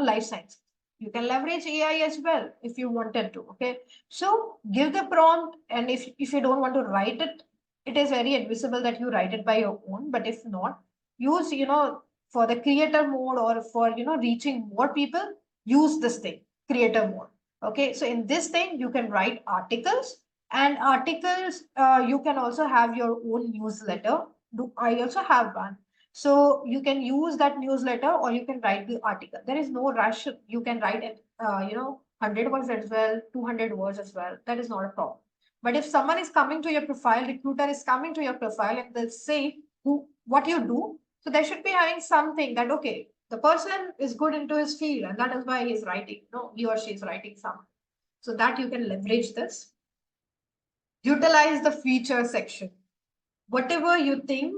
life science. You can leverage AI as well if you wanted to. Okay, so give the prompt, and if you don't want to write it, it is very advisable that you write it by your own. But if not, use, for the creator mode, or for, reaching more people, use this thing, creator mode. Okay, so in this thing you can write articles, and articles, you can also have your own newsletter. I also have one. So you can use that newsletter, or you can write the article. There is no rush. You can write it, 100 words as well, 200 words as well. That is not a problem. But if someone is coming to your profile, recruiter is coming to your profile, and they'll say what you do, so they should be having something that, okay, the person is good into his field, and that is why he's writing. No, he or she is writing something. So that you can leverage this. Utilize the feature section. Whatever you think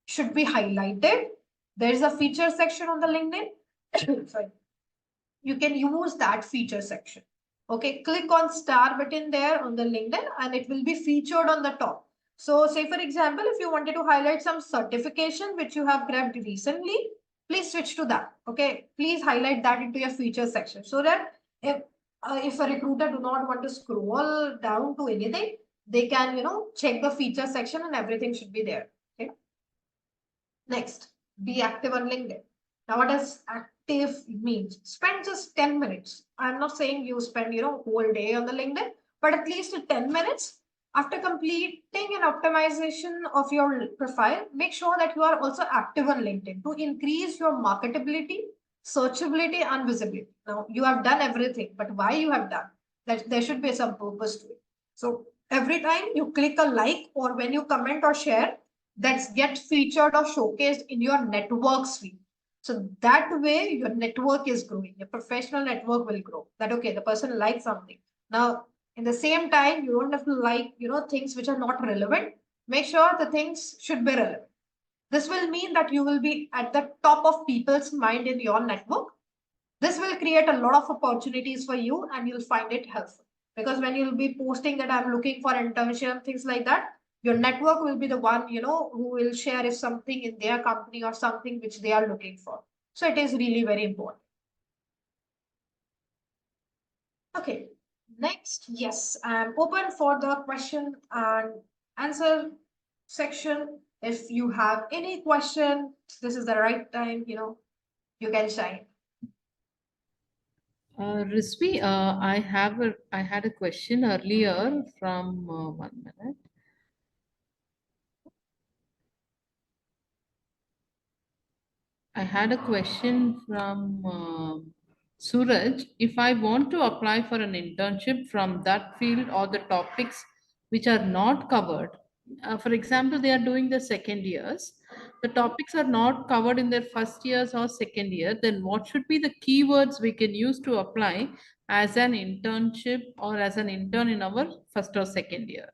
should be highlighted, there is a feature section on the LinkedIn. Sorry. You can use that feature section. Okay, click on star button there on the LinkedIn, and it will be featured on the top. So say for example, if you wanted to highlight some certification which you have grabbed recently, please switch to that. Okay, please highlight that into your feature section, so that if a recruiter do not want to scroll down to anything, they can, check the feature section, and everything should be there. Okay. Next, be active on LinkedIn. Now, what does active means? Spend just 10 minutes. I'm not saying you spend, whole day on the LinkedIn, but at least 10 minutes. After completing an optimization of your profile, make sure that you are also active on LinkedIn to increase your marketability, searchability, and visibility. Now, you have done everything, but why you have done that? There should be some purpose to it. So every time you click a like, or when you comment or share, that's get featured or showcased in your network suite. So that way your network is growing, your professional network will grow. That, okay, the person likes something. Now, in the same time, you don't have to like, things which are not relevant. Make sure the things should be relevant. This will mean that you will be at the top of people's mind in your network. This will create a lot of opportunities for you and you'll find it helpful. Because when you'll be posting that I'm looking for internship, things like that, your network will be the one, who will share if something in their company or something which they are looking for. So it is really very important. Okay, next, yes, I'm open for the question and answer section. If you have any question, this is the right time, you can shine. Rizvi, I had a question earlier from 1 minute. I had a question from Suraj. If I want to apply for an internship from that field or the topics which are not covered, for example, they are doing the second years, the topics are not covered in their first years or second year, then what should be the keywords we can use to apply as an internship or as an intern in our first or second year?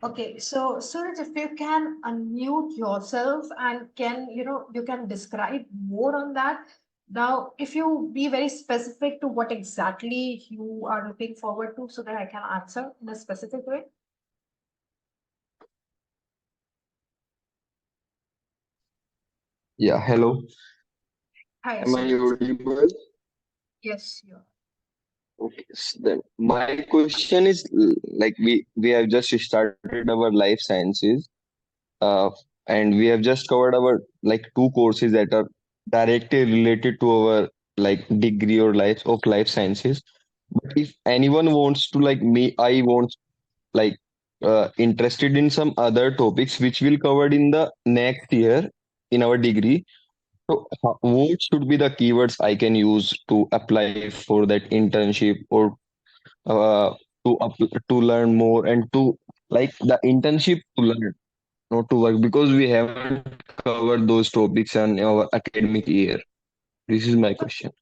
Okay, so Suraj, if you can unmute yourself and you can describe more on that. Now, if you be very specific to what exactly you are looking forward to so that I can answer in a specific way. Yeah, hello. Hi, Am I Suraj. audible? Yes, you are. Okay, then my question is like we have just started our life sciences, uh, and we have just covered our like two courses that are directly related to our like degree or life sciences. But if anyone wants to like me, I want like interested in some other topics which will covered in the next year in our degree. So, what should be the keywords I can use to apply for that internship or uh, to learn more and to like the internship to learn, not to work because we haven't covered those topics in our academic year. This is my question.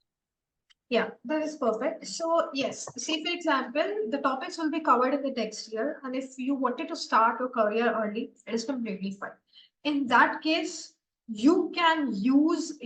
Yeah, that is perfect. So yes, see, for example, the topics will be covered in the next year. And if you wanted to start your career early, it is completely fine. In that case, you can use,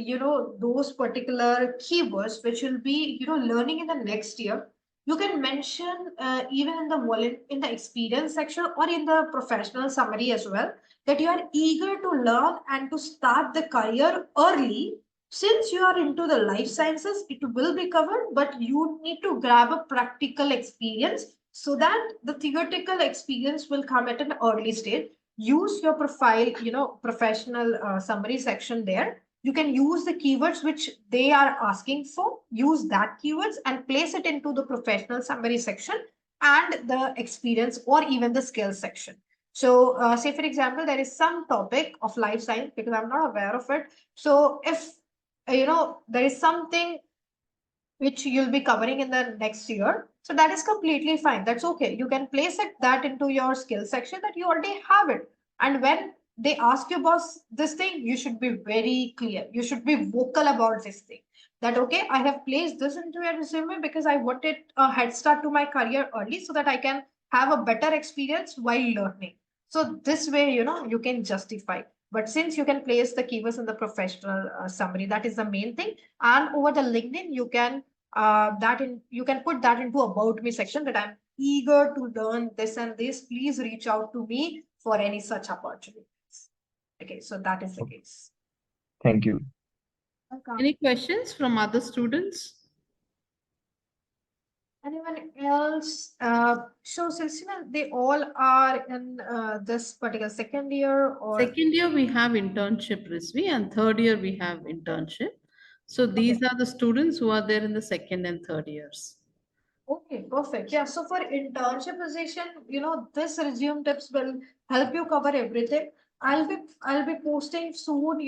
those particular keywords, which will be, learning in the next year. You can mention even in the in the experience section or in the professional summary as well, that you are eager to learn and to start the career early. Since you are into the life sciences, it will be covered, but you need to grab a practical experience so that the theoretical experience will come at an early stage. Use your profile, professional summary section there. You can use the keywords which they are asking for, use that keywords and place it into the professional summary section and the experience or even the skills section. So, say for example, there is some topic of life science because I'm not aware of it. So, if there is something which you'll be covering in the next year, so that is completely fine. That's okay. You can place it that into your skill section that you already have it. And when they ask you about this thing, you should be very clear. You should be vocal about this thing. That okay, I have placed this into your resume because I wanted a head start to my career early so that I can have a better experience while learning. So this way, you can justify. But since you can place the keywords in the professional summary, that is the main thing. And over the LinkedIn, you can put that into about me section that I'm eager to learn this and this. Please reach out to me for any such opportunities. Okay, so that is the case. Thank you. Welcome. Any questions from other students? Anyone else? So Silsila, they all are in this particular second year or Second year we have internship, Rizvi, and third year we have internship. So okay. these are the students who are there in the second and third years. Okay, perfect. Yeah, so for internship position, this resume tips will help you cover everything. I'll be posting soon,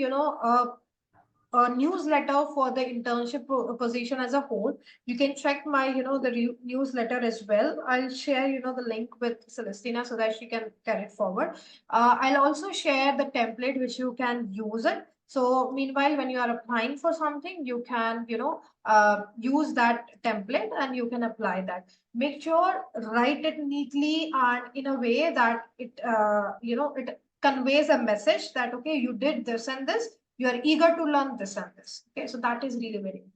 a newsletter for the internship position as a whole. You can check my, the newsletter as well. I'll share, the link with Celestina so that she can carry it forward. I'll also share the template which you can use it. So meanwhile, when you are applying for something, you can, use that template and you can apply that. Make sure write it neatly and in a way that it conveys a message that okay, you did this and this, you are eager to learn this and this. Okay, so that is really very important.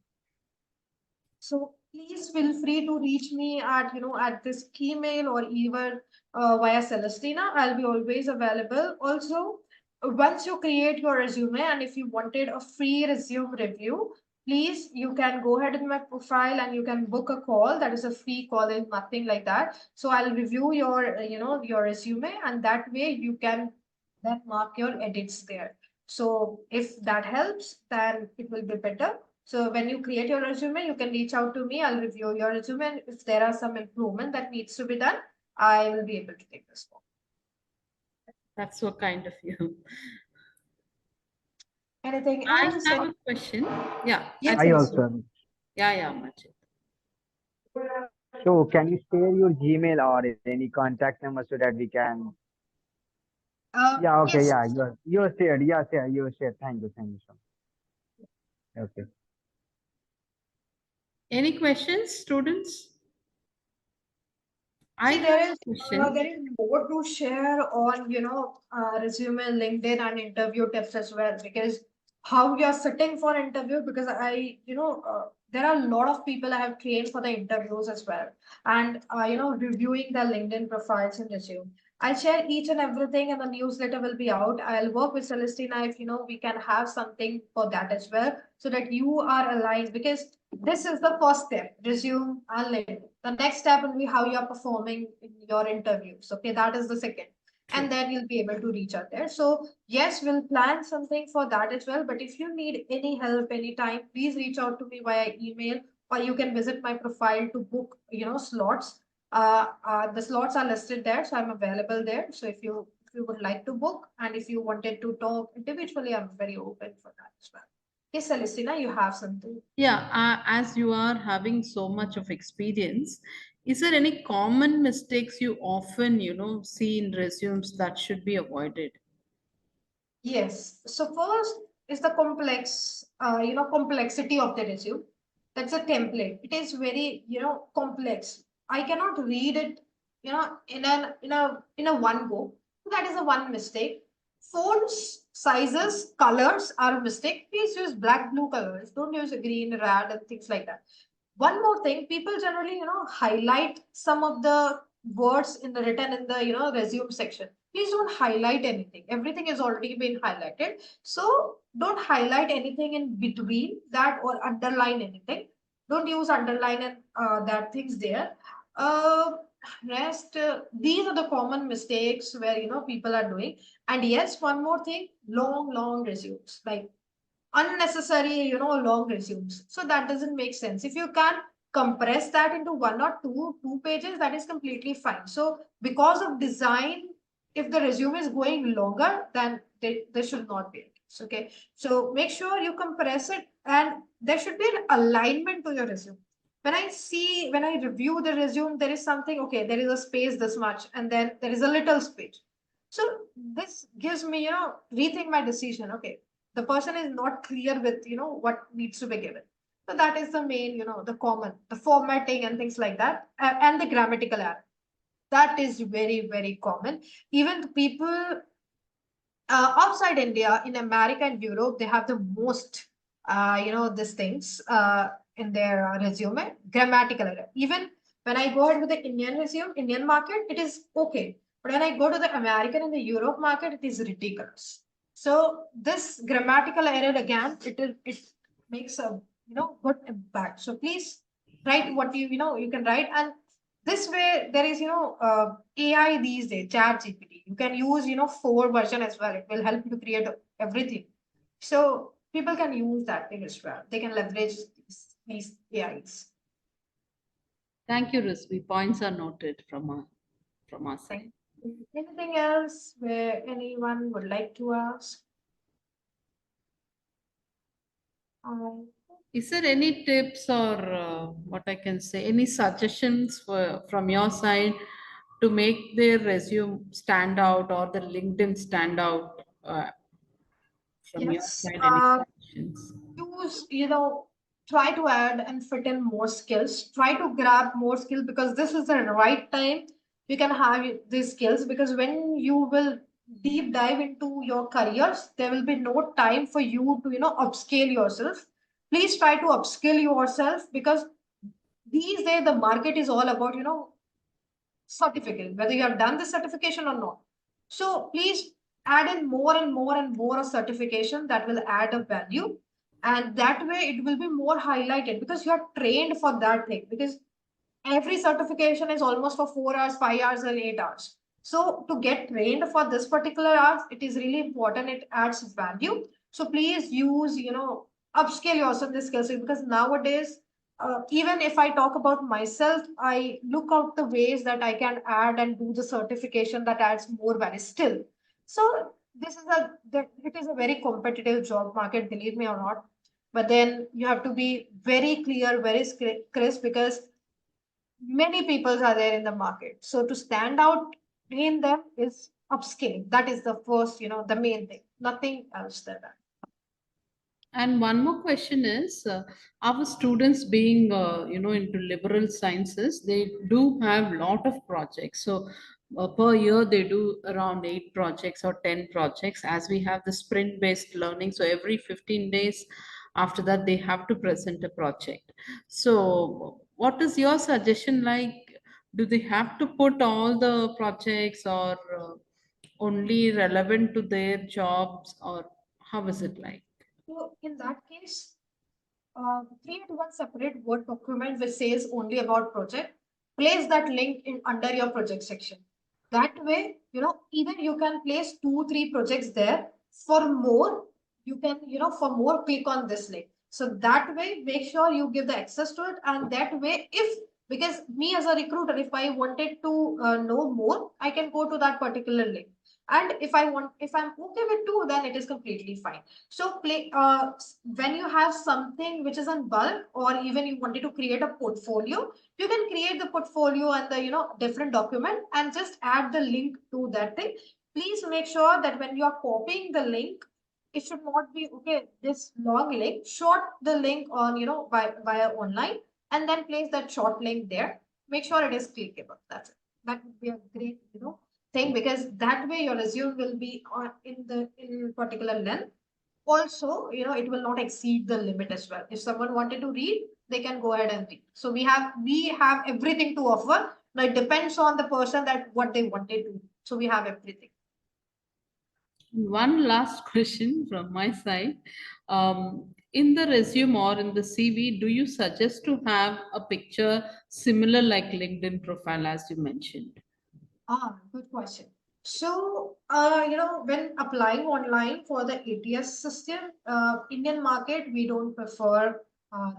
So please feel free to reach me at, at this email or even via Celestina. I'll be always available. Also, once you create your resume and if you wanted a free resume review, please, you can go ahead in my profile and you can book a call. That is a free call, and nothing like that. So I'll review your, your resume, and that way you can then mark your edits there. So if that helps, then it will be better. So when you create your resume, you can reach out to me. I'll review your resume. And if there are some improvement that needs to be done, I will be able to take this forward. That's so kind of you. Anything I else? have a question. Yeah, Yes, I yes. also. yeah, Majid. So can you share your Gmail or any contact number so that we can? Yeah, okay, Yes. yeah, you're shared. Yeah, yeah, you're shared. Thank you so much. Okay. Any questions, students? I See, have a question. there is more to share on, resume, LinkedIn, and interview tips as well. Because how you're sitting for interview, because there are a lot of people I have trained for the interviews as well, and reviewing their LinkedIn profiles and resume. I'll share each and everything, and the newsletter will be out. I'll work with Celestina if we can have something for that as well, so that you are aligned. Because this is the first step, resume and LinkedIn. The next step will be how you are performing in your interviews. Okay, that is the second. And then you'll be able to reach out there. So yes, we'll plan something for that as well. But if you need any help anytime, please reach out to me via email, or you can visit my profile to book, slots. The slots are listed there, so I'm available there. So if you would like to book, and if you wanted to talk individually, I'm very open for that as well. Yes, Celestina, you have something. Yeah, as you are having so much of experience, is there any common mistakes you often, see in resumes that should be avoided? Yes. So first is the complexity of the resume. That's a template. It is very, complex. I cannot read it, in a one go. That is a one mistake. Fonts, sizes, colors are a mistake. Please use black, blue colors. Don't use green, red, and things like that. One more thing, people generally, highlight some of the words in the written in the, resume section. Please don't highlight anything. Everything has already been highlighted. So don't highlight anything in between that or underline anything. Don't use underline and that things there. Uh, these are the common mistakes where, people are doing. And yes, one more thing, long resumes. Like unnecessary, long resumes. So that doesn't make sense. If you can compress that into one or two pages, that is completely fine. So because of design, if the resume is going longer, then there should not be. Okay. So make sure you compress it, and there should be an alignment to your resume. When I review the resume, there is something, okay, there is a space this much, and then there is a little space. So this gives me, rethink my decision. Okay, the person is not clear with what needs to be given. So that is the main, the formatting and things like that, and the grammatical error. That is very common. Even the people outside India, in America and Europe, they have the most, these things in their resume, grammatical error. Even when I go ahead with the Indian resume, Indian market, it is okay. But when I go to the American and the Europe market, it is ridiculous. So this grammatical error again, it makes a good impact. So please write what you can write, and this way there is AI these days, chat GPT. You can use 4 version as well. It will help you to create everything. So people can use that thing as well. They can leverage these AIs. Thank you, Rizvi. Points are noted from our side. Anything else where anyone would like to ask? Is there any tips or what I can say, any suggestions from your side to make their resume stand out or the LinkedIn stand out from your Yes. side? Any suggestions? Use, try to add and fit in more skills. Try to grab more skills, because this is the right time you can have these skills. Because when you will deep dive into your careers, there will be no time for you to upscale yourself. Please try to upskill yourself, because these days the market is all about, certificate, whether you have done the certification or not. So please add in more and more and more of certification that will add a value. And that way it will be more highlighted because you are trained for that thing. Because every certification is almost for 4 hours, 5 hours, and 8 hours. So to get trained for this particular hours, it is really important. It adds value. So please use, upscale yourself in this skill set because nowadays, even if I talk about myself, I look out the ways that I can add and do the certification that adds more value still. So it is a very competitive job market, believe me or not. But then you have to be very clear, very crisp because many people are there in the market. So to stand out in them is upskilling. That is the first, the main thing. Nothing else than that. And one more question is, our students being, into liberal sciences, they do have lot of projects. So per year, they do around 8 projects or 10 projects as we have the sprint-based learning. So every 15 days after that, they have to present a project. So what is your suggestion like? Do they have to put all the projects or only relevant to their jobs, or how is it like? So in that case, create one separate Word document which says only about project. Place that link in under your project section. That way, either you can place 2, 3 projects there. For more, you can, for more, click on this link. So that way, make sure you give the access to it. And that way, because me as a recruiter, if I wanted to know more, I can go to that particular link. And if I'm okay with 2, then it is completely fine. So when you have something which is in bulk, or even you wanted to create a portfolio, you can create the portfolio and the different document and just add the link to that thing. Please make sure that when you are copying the link, it should not be this long link. Short the link on via online, and then place that short link there. Make sure it is clickable. That's it. That would be a great thing because that way your resume will be in particular length. Also, it will not exceed the limit as well. If someone wanted to read, they can go ahead and read. So we have everything to offer. Now it depends on the person that what they wanted to. So we have everything. One last question from my side. In the resume or in the CV, do you suggest to have a picture similar like LinkedIn profile as you mentioned? Good question. So, when applying online for the ATS system, Indian market, we don't prefer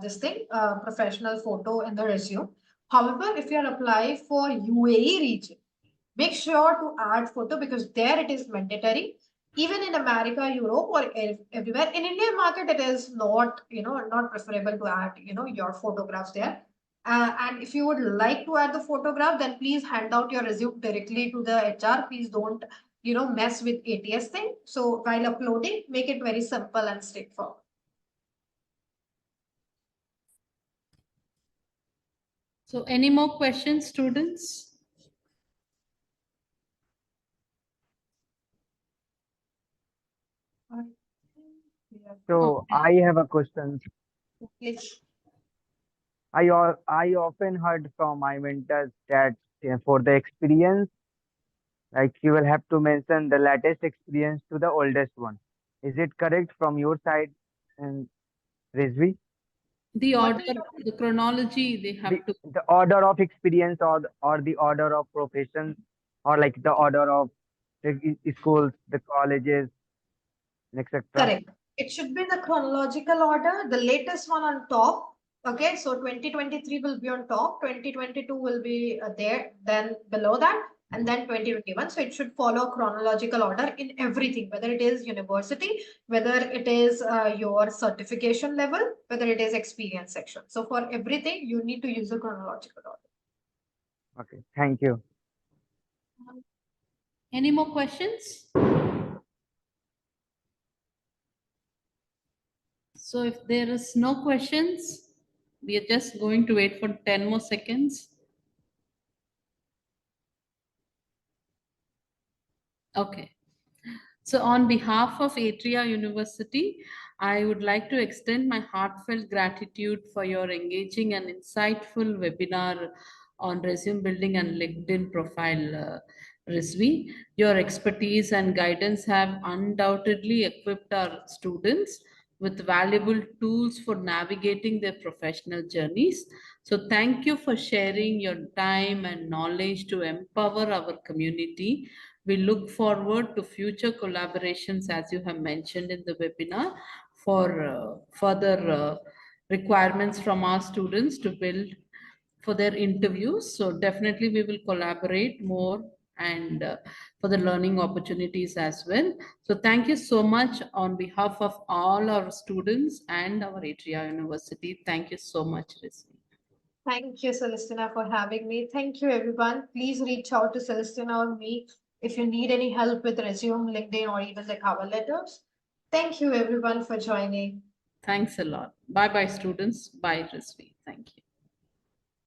this thing, professional photo in the resume. However, if you are applying for UAE region, make sure to add photo because there it is mandatory. Even in America, Europe, or everywhere. In Indian market, it is not, not preferable to add, your photographs there. And if you would like to add the photograph, then please hand out your resume directly to the HR. Please don't, mess with ATS thing. So while uploading, make it very simple and straightforward. So any more questions, students? So Okay. I have a question. Please. I often heard from my mentors that for the experience, like you will have to mention the latest experience to the oldest one. Is it correct from your side, and Rizvi? The What order, is the chronology, they The have to. the order of experience, or the order of profession, or like the order of the schools, the colleges, etc. correct? It should be the chronological order, the latest one on top. Okay, so 2023 will be on top, 2022 will be there, then below that, and then 2021. So it should follow chronological order in everything, whether it is university, whether it is your certification level, whether it is experience section. So for everything, you need to use the chronological order. Okay, thank you. Any more questions? So if there is no questions, we are just going to wait for 10 more seconds. Okay. So on behalf of Atria University, I would like to extend my heartfelt gratitude for your engaging and insightful webinar on resume building and LinkedIn profile, Rizvi. Your expertise and guidance have undoubtedly equipped our students with valuable tools for navigating their professional journeys. So, thank you for sharing your time and knowledge to empower our community. We look forward to future collaborations, as you have mentioned in the webinar, for further requirements from our students to build for their interviews. So definitely we will collaborate more and for the learning opportunities as well. So thank you so much on behalf of all our students and our Atria University. Thank you so much, Rizvi. Thank you, Celestina, for having me. Thank you, everyone. Please reach out to Celestina or me if you need any help with resume, LinkedIn, or even the cover letters. Thank you, everyone, for joining. Thanks a lot. Bye bye, students. Bye, Rizvi. Thank you.